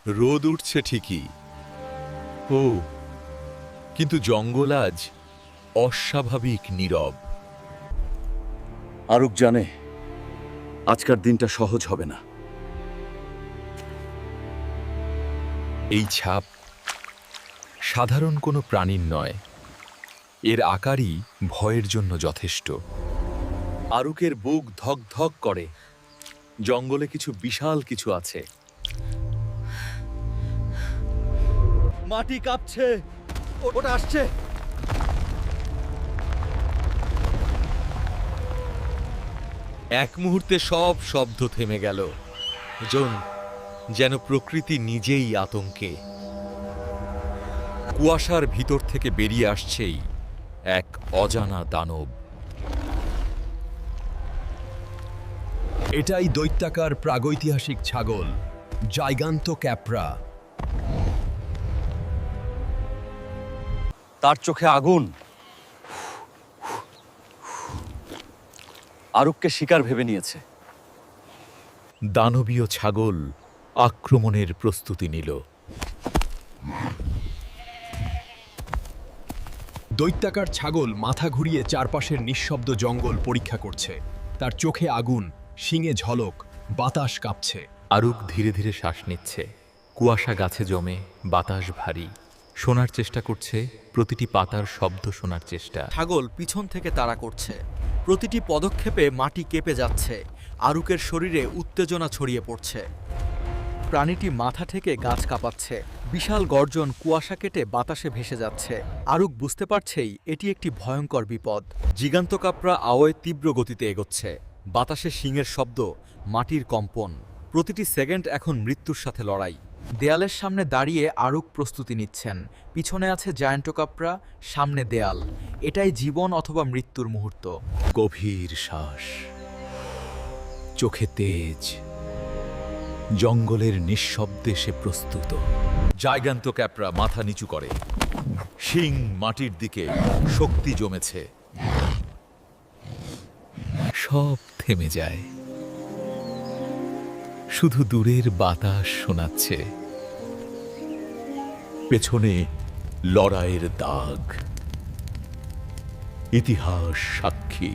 রোদ উঠছে ঠিকই, ও কিন্তু জঙ্গল আজ অস্বাভাবিক নীরব। আরুক জানে আজকের দিনটা সহজ হবে না। এই ছাপ সাধারণ কোনো প্রাণীর নয়, এর আকারই ভয়ের জন্য যথেষ্ট। আরুকের বুক ধক ধক করে, জঙ্গলে কিছু বিশাল কিছু আছে। মাটি কাঁপছে, ওটা আসছে। এক মুহূর্তে সব শব্দ থেমে গেল, যেন প্রকৃতি নিজেই আতঙ্কে। কুয়াশার ভিতর থেকে বেরিয়ে আসছেই এক অজানা দানব। এটাই দৈত্যাকার প্রাগৈতিহাসিক ছাগল, জাইগান্তো ক্যাপ্রা। তার চোখে আগুন। আরুককে শিকার ভেবে নিয়েছে। দানবীয় ছাগল আক্রমণের প্রস্তুতি নিল। দৈত্যাকার ছাগল মাথা ঘুরিয়ে চারপাশের নিঃশব্দ জঙ্গল পরীক্ষা করছে। তার চোখে আগুন, শিঙে ঝলক, বাতাস কাঁপছে। আরুক ধীরে ধীরে শ্বাস নিচ্ছে। কুয়াশা গাছে জমে, বাতাস ভারী। শোনার চেষ্টা করছে, প্রতিটি পাতার শব্দ শোনার চেষ্টা। ছাগল পিছন থেকে তাড়া করছে। প্রতিটি পদক্ষেপে মাটি কেঁপে যাচ্ছে। আরুকের শরীরে উত্তেজনা ছড়িয়ে পড়ছে। প্রাণীটি মাথা থেকে গাছ কাঁপাচ্ছে। বিশাল গর্জন কুয়াশা কেটে বাতাসে ভেসে যাচ্ছে। আরুক বুঝতে পারছেই এটি একটি ভয়ঙ্কর বিপদ। জিগান্ত কাপড়া আওয়ে তীব্র গতিতে এগোচ্ছে। বাতাসে শিঙের শব্দ, মাটির কম্পন। প্রতিটি সেকেন্ড এখন মৃত্যুর সাথে লড়াই। দেয়ালের সামনে দাঁড়িয়ে আরুক প্রস্তুতি নিচ্ছেন। পিছনে আছে জায়ান্টো কাপড়া, সামনে দেয়াল। এটাই জীবন অথবা মৃত্যুর মুহূর্ত। গভীর শ্বাস, চোখে তেজ, জঙ্গলের নিঃশব্দে সে প্রস্তুত। জাইগান্ত ক্যাপ্রা মাথা নিচু করে, শিং মাটির দিকে, শক্তি জমেছে। সব থেমে যায়, শুধু দূরের বাতাস শোনাচ্ছে। পেছনে লড়াইয়ের দাগ, ইতিহাস সাক্ষী।